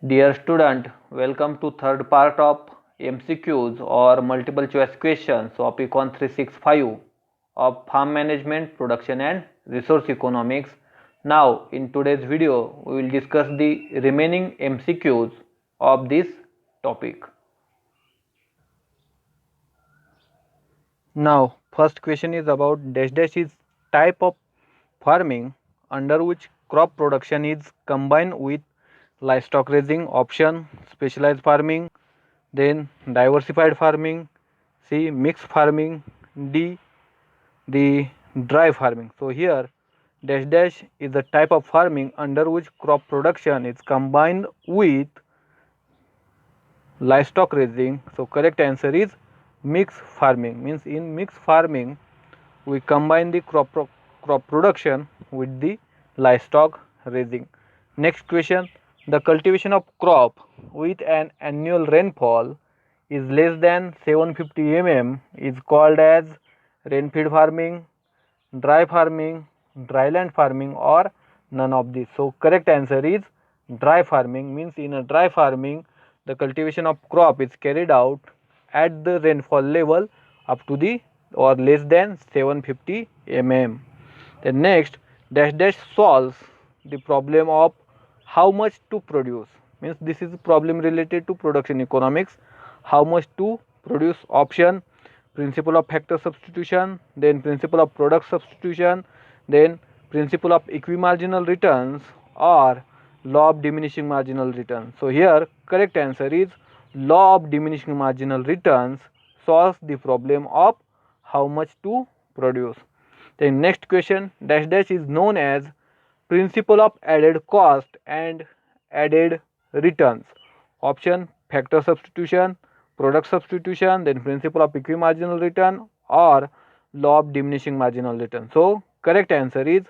Dear student, welcome to third part of MCQs or multiple choice questions of Econ 365 of farm management, production and resource economics. Now in today's video we will discuss the remaining MCQs of this topic. Now first question is about dash dash is type of farming under which crop production is combined with livestock raising. Option specialized farming, then diversified farming, C mixed farming, D the dry farming. So here dash dash is the type of farming under which crop production is combined with livestock raising. So correct answer is mixed farming, means in mixed farming we combine the crop production with the livestock raising. Next question, the cultivation of crop with an annual rainfall is less than 750 mm is called as rainfed farming, dry farming, dryland farming or none of these. So correct answer is dry farming, means in a dry farming the cultivation of crop is carried out at the rainfall level up to the or less than 750 mm. Then next dash dash solves the problem of how much to produce, means this is a problem related to production economics. How much to produce? Option principle of factor substitution, then principle of product substitution, then principle of equimarginal returns or law of diminishing marginal returns. So here correct answer is law of diminishing marginal returns solves the problem of how much to produce. Then next question, dash dash is known as principle of added cost and added returns. Option factor substitution, product substitution, then principle of equimarginal return or law of diminishing marginal return. So correct answer is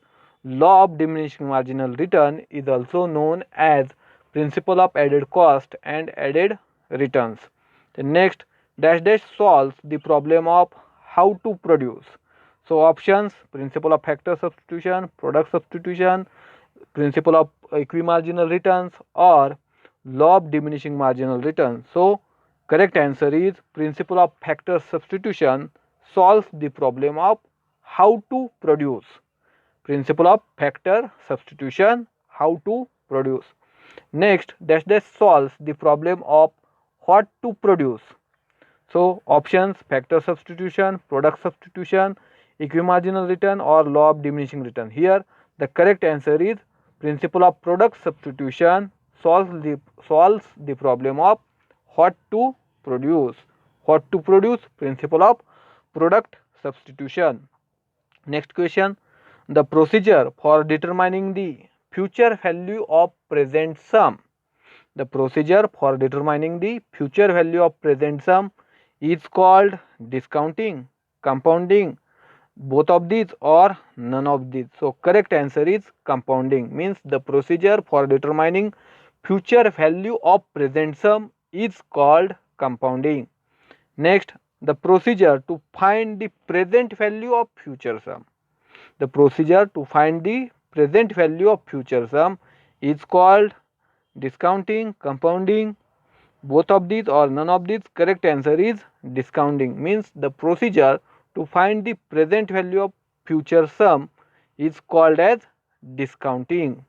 law of diminishing marginal return is also known as principle of added cost and added returns. The next dash dash solves the problem of how to produce. So options principle of factor substitution, product substitution, principle of equimarginal returns or law of diminishing marginal returns. So correct answer is principle of factor substitution solves the problem of how to produce. Principle of factor substitution, how to produce. Next dash dash solves the problem of what to produce. So options factor substitution, product substitution, equimarginal return or law of diminishing return. Here the correct answer is principle of product substitution solves the problem of what to produce. What to produce? Principle of product substitution. Next question, the procedure for determining the future value of present sum. The procedure for determining the future value of present sum is called discounting, compounding, both of these or none of these. So correct answer is compounding, means the procedure for determining future value of present sum is called compounding. Next, the procedure to find the present value of future sum. The procedure to find the present value of future sum is called discounting, compounding, both of these or none of these. Correct answer is discounting, means the procedure to find the present value of future sum is called as discounting.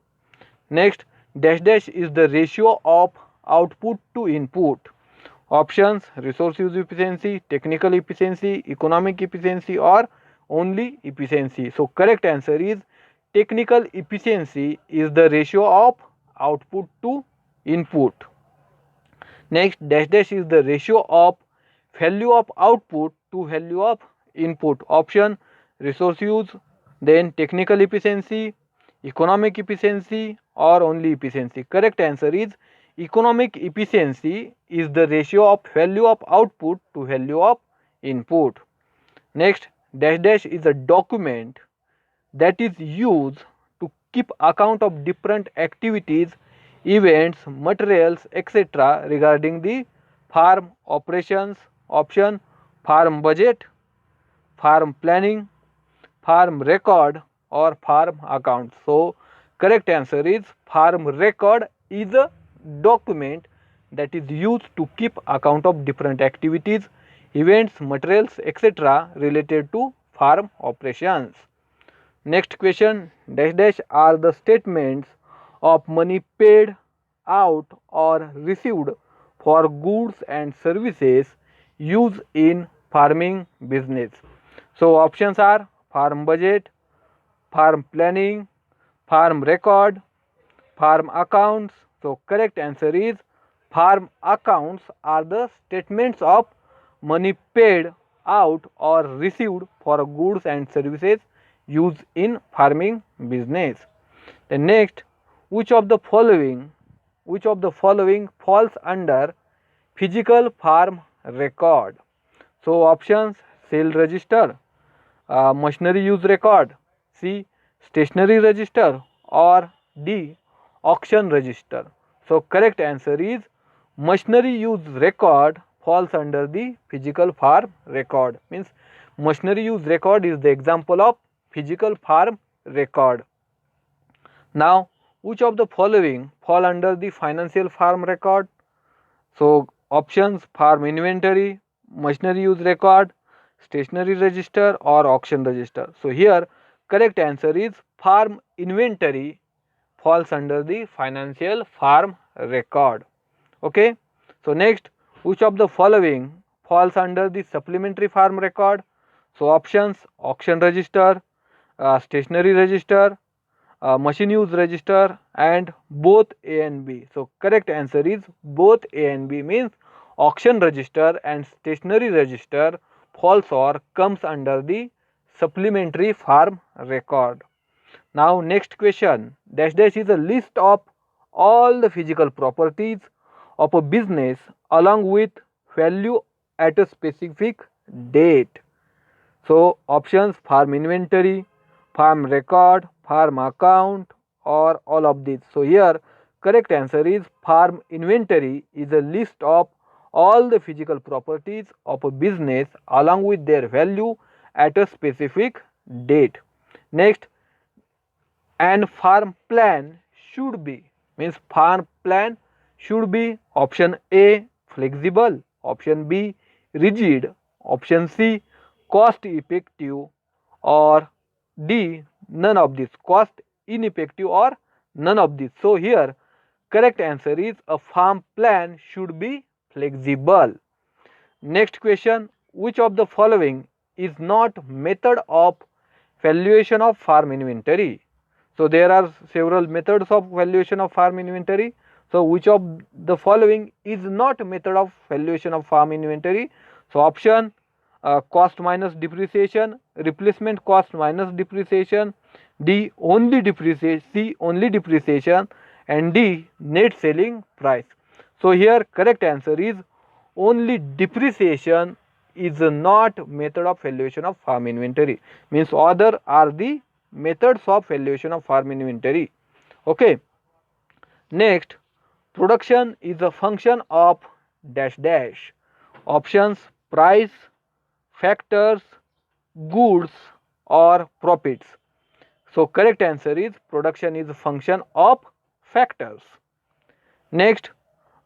Next, dash dash is the ratio of output to input. Options resource use efficiency, technical efficiency, economic efficiency or only efficiency. So correct answer is technical efficiency is the ratio of output to input. Next dash dash is the ratio of value of output to value of input. Option resource use, then technical efficiency, economic efficiency or only efficiency. Correct answer is economic efficiency is the ratio of value of output to value of input. Next dash dash is a document that is used to keep account of different activities, events, materials, etc. regarding the farm operations. Option farm budget, farm planning, farm record or farm account. So correct answer is farm record is a document that is used to keep account of different activities, events, materials, etc. related to farm operations. Next question, dash dash are the statements of money paid out or received for goods and services used in farming business. So options are farm budget, farm planning, farm record, farm accounts. So correct answer is farm accounts are the statements of money paid out or received for goods and services used in farming business. Then next, which of the following falls under physical farm record? So options sale register, machinery use record, C stationery register, or D auction register. So correct answer is machinery use record falls under the physical farm record. Means machinery use record is the example of physical farm record. Now which of the following fall under the financial farm record? So options farm inventory, machinery use record, stationery register, or auction register. So here correct answer is farm inventory falls under the financial farm record. Okay. So next, which of the following falls under the supplementary farm record? So options auction register, stationery register, machine use register, and both A and B. So correct answer is both A and B, means auction register and stationery register falls or comes under the supplementary farm record. Now next question, dash dash is a list of all the physical properties of a business along with value at a specific date. So options farm inventory, farm record, farm account, or all of these. So here correct answer is farm inventory is a list of all the physical properties of a business along with their value at a specific date. Next, and farm plan should be, means farm plan should be option A flexible, option B rigid, option C cost effective, or D none of this, cost ineffective or none of this. So here correct answer is a farm plan should be flexible. Next question, which of the following is not method of valuation of farm inventory? So there are several methods of valuation of farm inventory. So which of the following is not method of valuation of farm inventory? So option cost minus depreciation, replacement cost minus depreciation, D only depreciation, C only depreciation, and D net selling price. So here correct answer is only depreciation is not method of valuation of farm inventory, means other are the methods of valuation of farm inventory. Okay. Next, production is a function of dash dash. Options price, factors, goods, or profits. So correct answer is production is a function of factors. Next,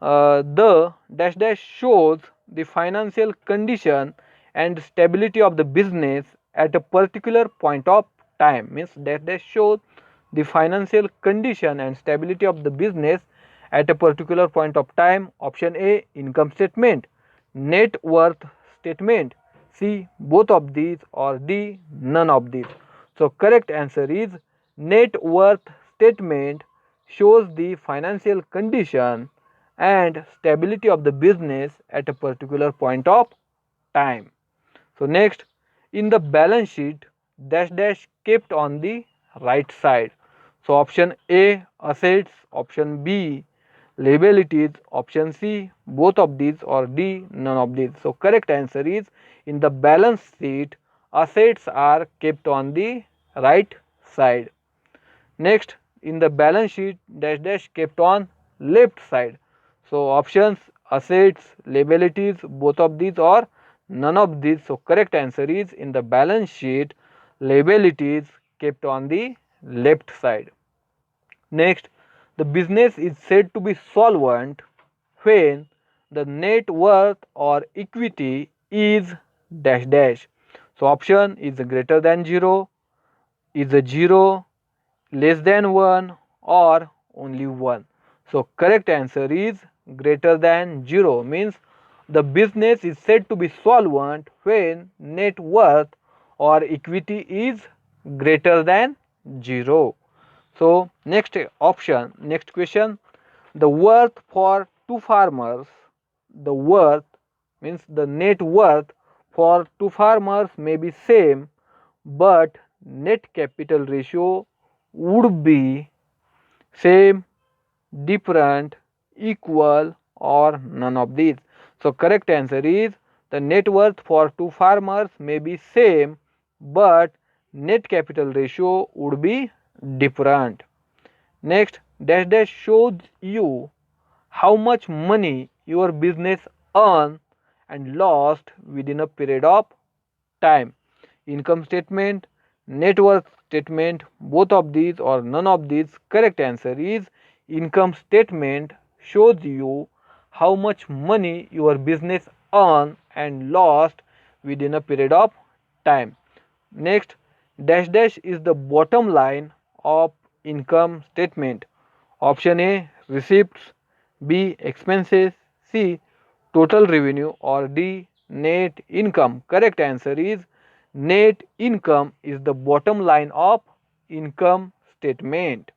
the dash dash shows the financial condition and stability of the business at a particular point of time, means dash dash shows the financial condition and stability of the business at a particular point of time. Option A income statement, net worth statement, C both of these, or D none of these. So correct answer is net worth statement shows the financial condition and stability of the business at a particular point of time. So next, in the balance sheet, dash dash kept on the right side. So option A assets, option B liabilities, option C both of these, or D none of these. So correct answer is in the balance sheet assets are kept on the right side. Next, in the balance sheet dash dash kept on left side. So options assets, liabilities, both of these, or none of these. So correct answer is in the balance sheet liabilities kept on the left side. Next, the business is said to be solvent when the net worth or equity is dash dash. So option is greater than 0, is a 0, less than 1 or only 1. So correct answer is greater than 0, means the business is said to be solvent when net worth or equity is greater than 0. So next option, next question, the worth for two farmers, the worth means the net worth for two farmers may be same, but net capital ratio would be same, different, equal or none of these. So correct answer is the net worth for two farmers may be same, but net capital ratio would be different. Next, dash dash shows you how much money your business earned and lost within a period of time. Income statement, net worth statement, both of these or none of these. Correct answer is income statement shows you how much money your business earned and lost within a period of time. Next, dash dash is the bottom line of income statement. Option A, receipts, B, expenses, C, total revenue or D, net income. Correct answer is net income is the bottom line of income statement.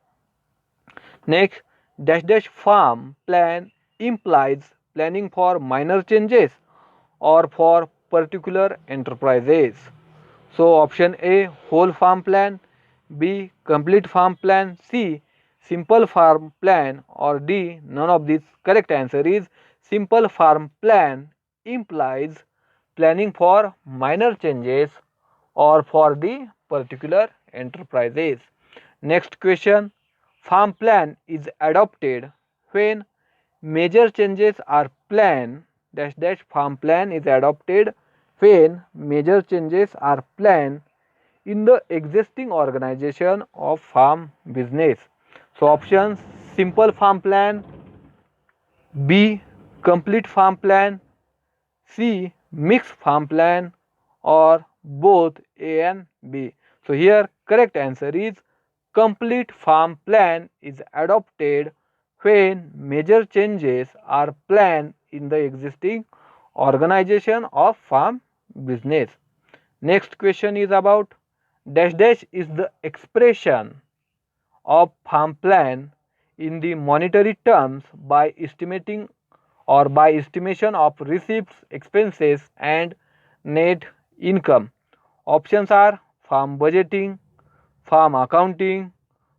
Next, dash dash farm plan implies planning for minor changes or for particular enterprises. So option A, whole farm plan, B, complete farm plan, C, simple farm plan or D, none of these. Correct answer is simple farm plan implies planning for minor changes or for the particular enterprises. Next question, farm plan is adopted when major changes are planned dash dash farm plan is adopted when major changes are planned in the existing organization of farm business. So options simple farm plan, B complete farm plan, C mixed farm plan or both A and B. So here correct answer is complete farm plan is adopted when major changes are planned in the existing organization of farm business. Next question is about dash dash is the expression of farm plan in the monetary terms by estimating or by estimation of receipts, expenses and net income. Options are farm budgeting, farm accounting,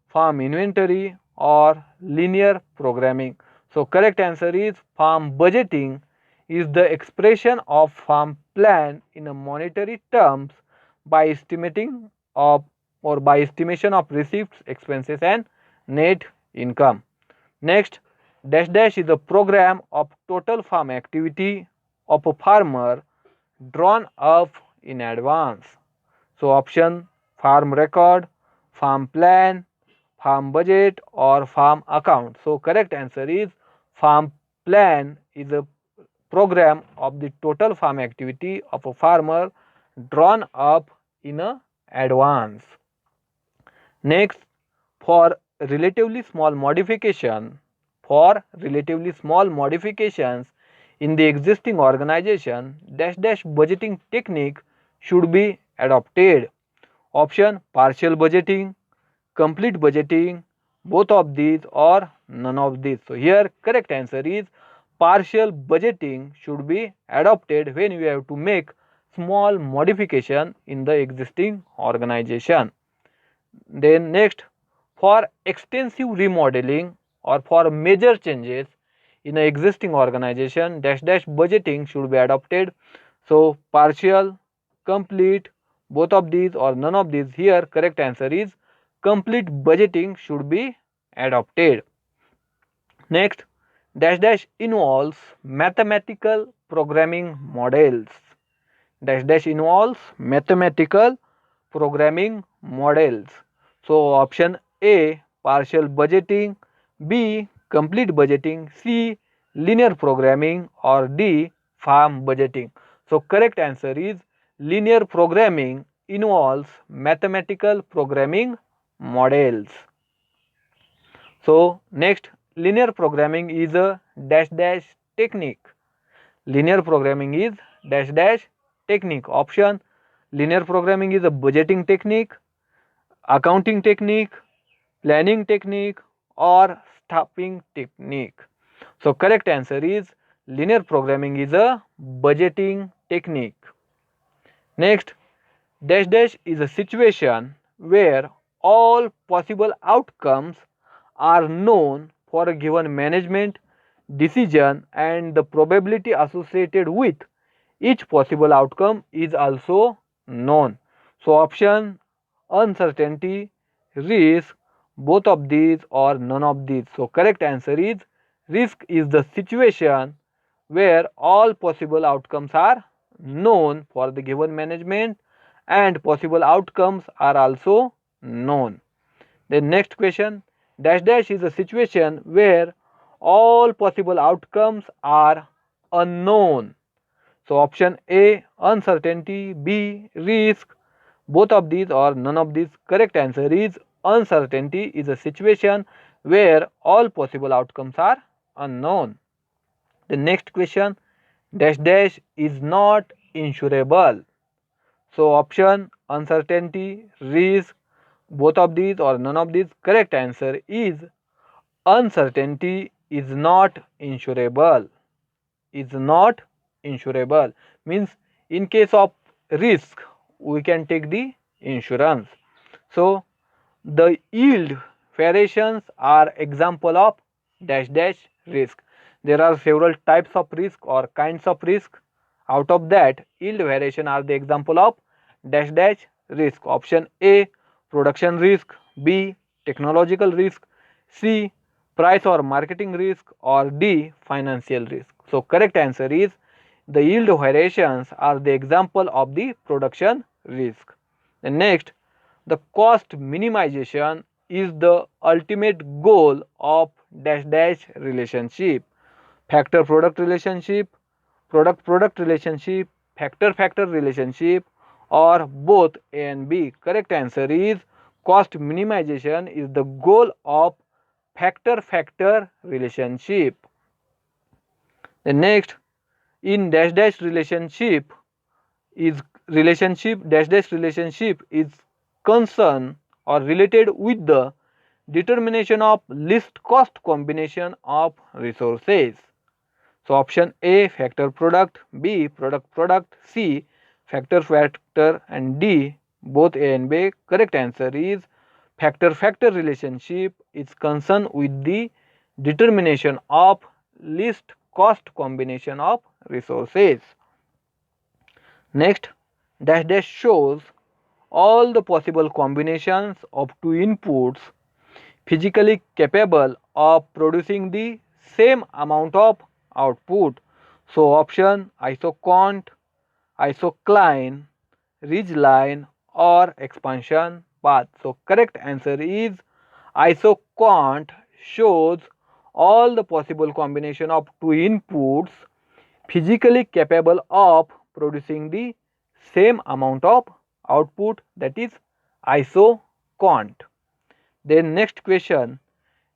farm inventory or linear programming. So correct answer is farm budgeting is the expression of farm plan in a monetary terms by estimating of or by estimation of receipts, expenses and net income. Next, dash dash is a program of total farm activity of a farmer drawn up in advance. So option farm record, farm plan, farm budget or farm account. So correct answer is farm plan is a program of the total farm activity of a farmer drawn up in advance. Next, for relatively small modifications in the existing organization, dash dash budgeting technique should be adopted. Option partial budgeting, complete budgeting, both of these or none of these. So here correct answer is partial budgeting should be adopted when you have to make small modification in the existing organization. Then next, for extensive remodeling or for major changes in an existing organization, dash dash budgeting should be adopted. So partial, complete, both of these or none of these. Here correct answer is complete budgeting should be adopted. Next, dash dash involves mathematical programming models. Dash dash involves mathematical programming models. So option A partial budgeting, B. Complete budgeting, C. Linear programming, or D. Farm budgeting. So correct answer is linear programming involves mathematical programming models. So next, linear programming is a dash dash technique. Linear programming is dash dash technique. Option: linear programming is a budgeting technique, accounting technique, planning technique, or staffing technique. So correct answer is linear programming is a budgeting technique. Next, dash dash is a situation where all possible outcomes are known for a given management decision and the probability associated with each possible outcome is also known. So option: uncertainty, risk, both of these, or none of these. So correct answer is risk is the situation where all possible outcomes are known for the given management and possible outcomes are also known. The next question, dash dash is a situation where all possible outcomes are unknown. So option A, uncertainty, B, risk, both of these, or none of these. Correct answer is uncertainty is a situation where all possible outcomes are unknown. The next question, dash dash is not insurable. So option uncertainty, risk, both of these, or none of these. Correct answer is uncertainty is not insurable. Is not insurable means in case of risk we can take the insurance. So the yield variations are example of dash dash risk. There are several types of risk or kinds of risk. Out of that, yield variation are the example of dash dash risk. Option A, production risk, B, technological risk, C, price or marketing risk, or D, financial risk. So correct answer is the yield variations are the example of the production risk. The next, the cost minimization is the ultimate goal of dash dash relationship. Factor product relationship, product product relationship, factor factor relationship, or both A and B. Correct answer is cost minimization is the goal of factor factor relationship. The next, in dash dash relationship is concerned or related with the determination of least cost combination of resources. So option A, factor product, B, product product, C, factor factor, and D, both A and B. Correct answer is factor factor relationship is concerned with the determination of least cost combination of resources. Next, dash dash shows all the possible combinations of two inputs physically capable of producing the same amount of output. So option isocont, isocline, ridgeline, or expansion path. So correct answer is isocont shows all the possible combination of two inputs physically capable of producing the same amount of output, that is isocont. Then next question,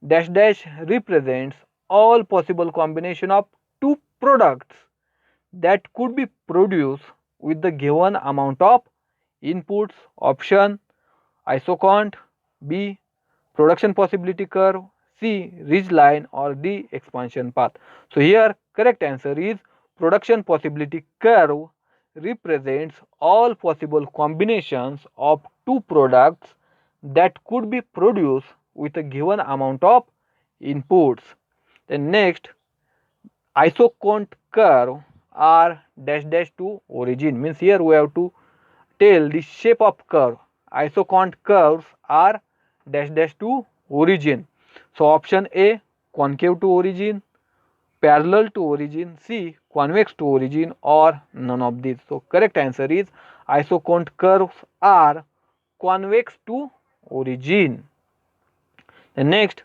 dash dash represents all possible combination of two products that could be produced with the given amount of inputs. Option isocont, B, production possibility curve, C, ridge line, or D, expansion path. So here correct answer is production possibility curve represents all possible combinations of two products that could be produced with a given amount of inputs. Then next, isocont curve are dash dash to origin, means here we have to tell the shape of curve. Isocont curves are dash dash to origin. So option A, concave to origin, parallel to origin, C, convex to origin, or none of these. So correct answer is isocont curves are convex to origin. The next,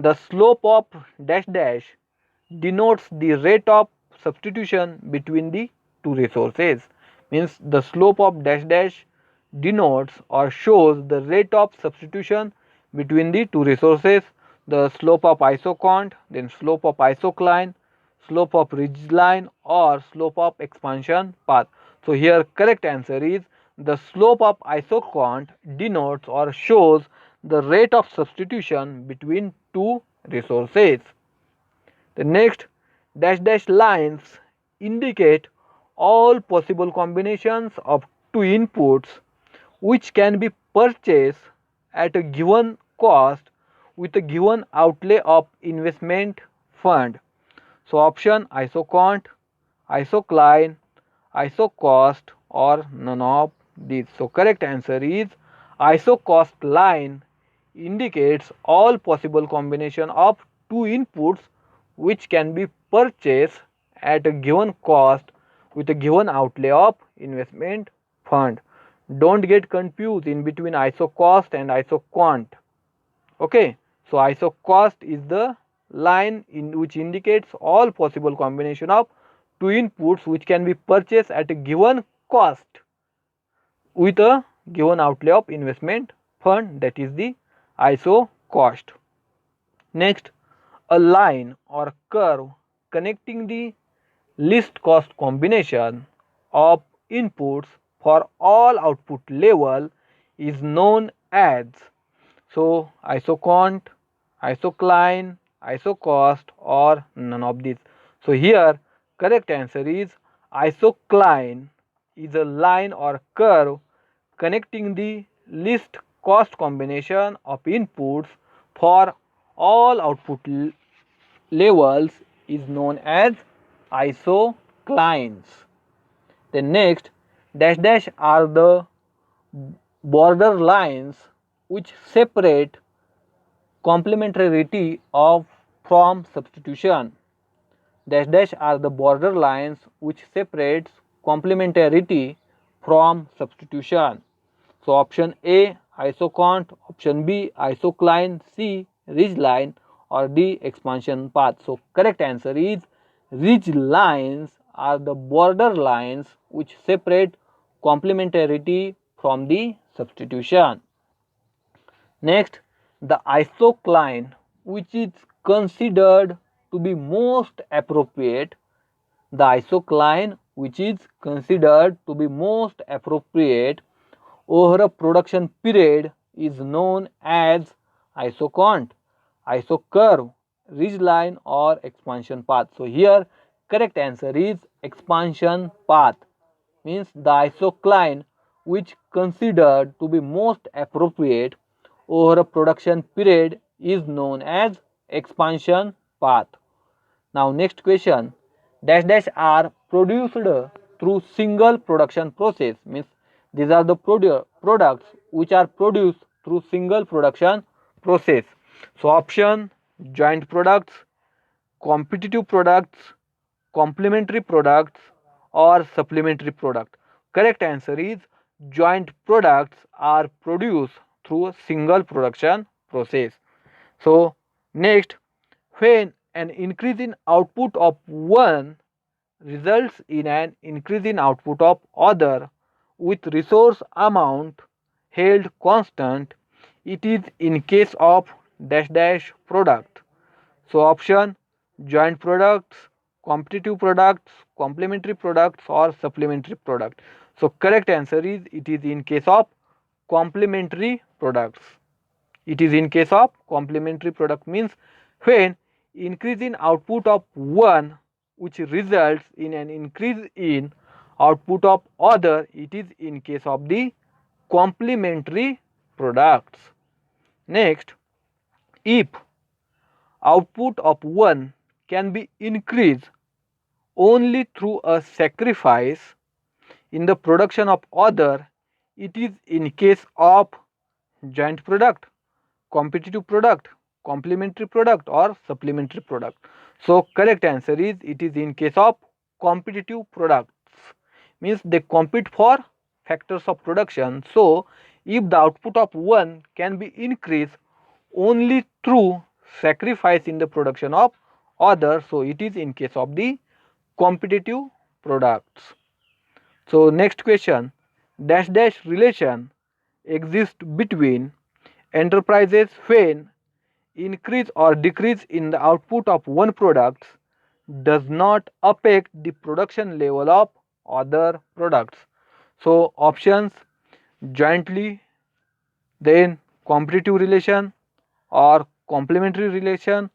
The slope of dash dash denotes the rate of substitution between the two resources. Means the slope of dash dash denotes or shows the rate of substitution between the two resources. The slope of isocont, then slope of isocline, slope of ridgeline or slope of expansion path. So here correct answer is the slope of isocont denotes or shows the rate of substitution between two resources. The next dash dash lines indicate all possible combinations of two inputs which can be purchased at a given cost with a given outlay of investment fund. So option isocont, isocline, isocost or none of these. So correct answer is isocost line indicates all possible combination of two inputs which can be purchased at a given cost with a given outlay of investment fund. Don't get confused in between isocost and isocont. Okay, so isocost is the line in which indicates all possible combination of two inputs which can be purchased at a given cost with a given outlay of investment fund, that is the isocost. Next, a line or curve connecting the least cost combination of inputs for all output level is known as, so isocont, isocline, isocost or none of these. So here correct answer is isocline is a line or curve connecting the least cost combination of inputs for all output levels is known as isoclines. The next dash dash are the border lines which separate complementarity of from substitution. Dash dash are the border lines which separates complementarity from substitution. So option A isocont, option B isocline, C ridgeline or D expansion path. So correct answer is ridge lines are the border lines which separate complementarity from the substitution. Next, the isocline which is considered to be most appropriate, the isocline which is considered to be most appropriate over a production period is known as isocont, isocurve, ridgeline or expansion path. So here correct answer is expansion path, means the isocline which considered to be most appropriate over a production period is known as expansion path. Now next question, dash dash are produced through single production process, means these are the products which are produced through single production process. So option joint products, competitive products, complementary products or supplementary product. Correct answer is joint products are produced through a single production process. So next, when an increase in output of one results in an increase in output of other with resource amount held constant, it is in case of dash dash product. So option joint products, competitive products, complementary products or supplementary product. So correct answer is it is in case of complementary products. It is in case of complementary product, means when increase in output of one which results in an increase in output of other, it is in case of the complementary products. Next, if output of one can be increased only through a sacrifice in the production of other, it is in case of joint product, competitive product, complementary product or supplementary product. So correct answer is it is in case of competitive products, means they compete for factors of production. So if the output of one can be increased only through sacrifice in the production of other. So it is in case of the competitive products. So next question, dash dash relation exists between enterprises when increase or decrease in the output of one product does not affect the production level of other products. So options, jointly, then competitive relation or complementary relation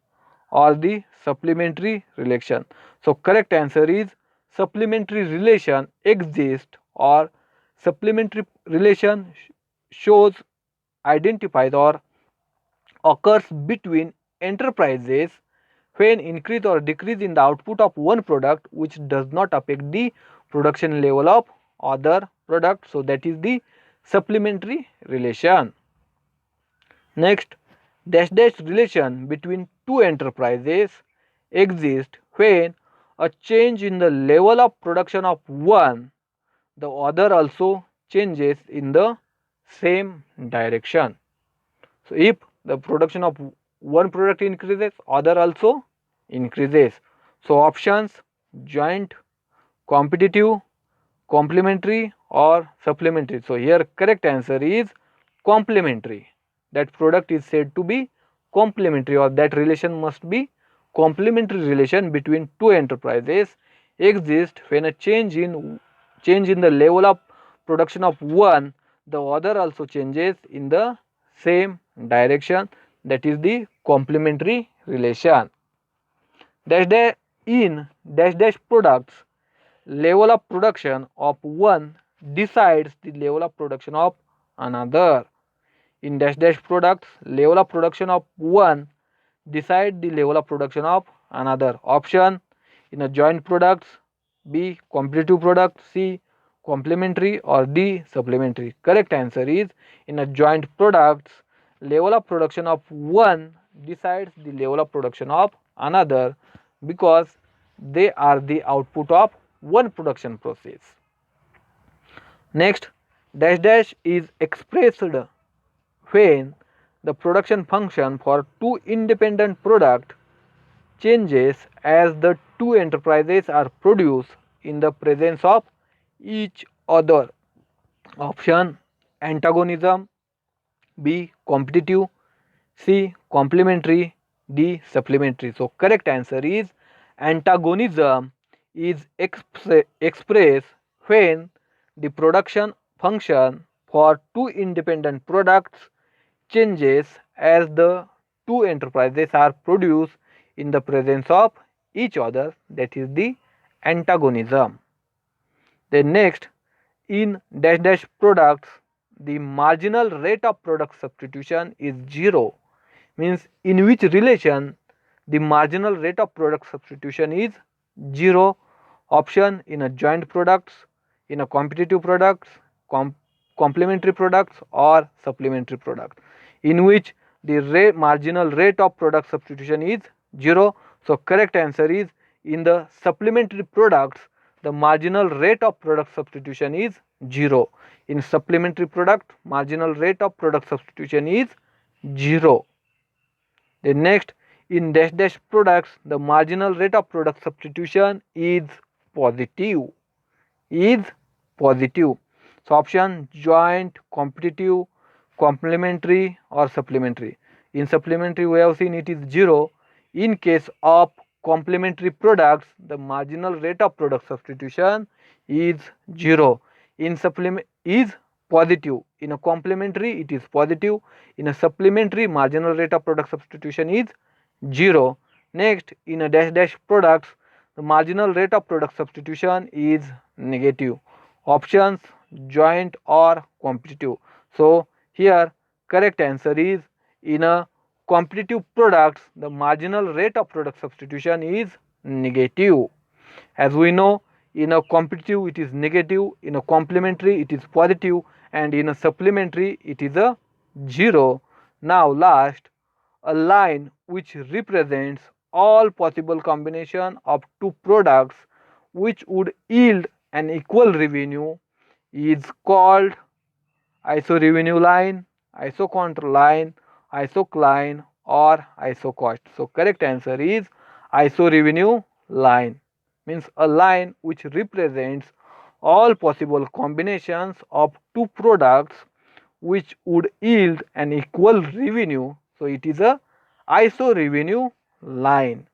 or the supplementary relation. So correct answer is supplementary relation exists or supplementary relation shows, identifies or occurs between enterprises when increase or decrease in the output of one product which does not affect the production level of other product. So that is the supplementary relation. Next, dash dash relation between two enterprises exists when a change in the level of production of one, the other also changes in the same direction. So if the production of one product increases, other also increases. So options, joint, competitive, complementary or supplementary. So here correct answer is complementary. That product is said to be complementary, or that relation must be complementary relation between two enterprises exist when a change in the level of production of one, the other also changes in the same direction. That is the complementary relation. Dash dash in dash dash products, level of production of one decides the level of production of another. In dash dash products, level of production of one decide the level of production of another. Option, in a joint products, B competitive product, C complementary or D supplementary. Correct answer is in a joint products, level of production of one decides the level of production of another because they are the output of one production process. Next, dash dash is expressed when the production function for two independent products changes as the two enterprises are produced in the presence of each other. Option, antagonism, B competitive, C complementary, D supplementary. So correct answer is antagonism is expressed when the production function for two independent products changes as the two enterprises are produced in the presence of each other. That is the antagonism. Then next, in dash dash products, the marginal rate of product substitution is 0, means in which relation the marginal rate of product substitution is 0. Option, in a joint products, in a competitive products, complementary products or supplementary products, in which the marginal rate of product substitution is 0. So correct answer is in the supplementary products, the marginal rate of product substitution is 0. In supplementary product, marginal rate of product substitution is 0. The next, in dash dash products, the marginal rate of product substitution is positive. Is positive. So option, joint, competitive, complementary or supplementary. In supplementary we have seen it is 0. In case of complementary products, the marginal rate of product substitution is 0. In supplement is positive. In a complementary it is positive. In a supplementary, marginal rate of product substitution is 0. Next, in a dash dash products, the marginal rate of product substitution is negative. Options, joint or competitive. So here correct answer is in a competitive products, the marginal rate of product substitution is negative. As we know, in a competitive it is negative, in a complementary it is positive, and in a supplementary it is a 0. Now last, a line which represents all possible combination of two products which would yield an equal revenue is called iso revenue line, isocontrol line, isocline or iso cost? So correct answer is iso revenue line, means a line which represents all possible combinations of two products which would yield an equal revenue. So it is a iso revenue line.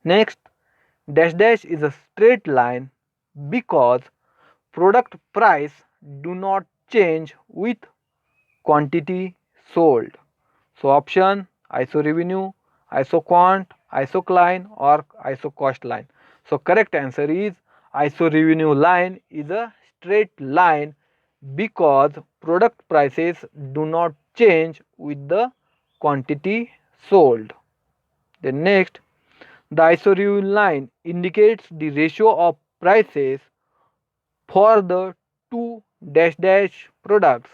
Next, dash dash is a straight line because product price do not change with quantity sold. So option iso revenue, iso quant, isocline or iso cost line. So correct answer is iso revenue line is a straight line because product prices do not change with the quantity sold. Then next, the iso revenue line indicates the ratio of prices for the two dash dash products,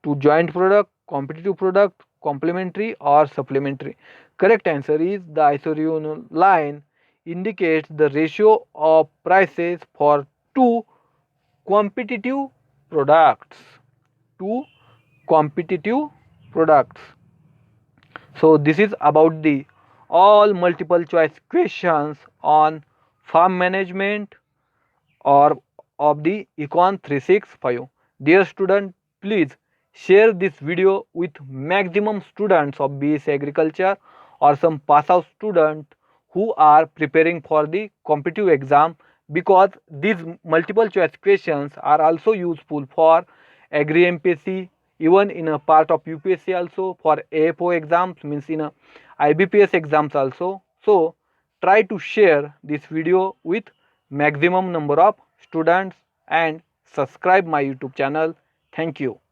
to joint product, competitive product, complementary or supplementary. Correct answer is the iso line indicates the ratio of prices for two competitive products. Two competitive products. So this is about the all multiple choice questions on farm management or of the Econ 365. Dear student, please share this video with maximum students of BS Agriculture or some pass out student who are preparing for the competitive exam, because these multiple choice questions are also useful for Agri MPSC, even in a part of UPSC also, for AFO exams, means in a IBPS exams also. So try to share this video with maximum number of students and subscribe my YouTube channel. Thank you.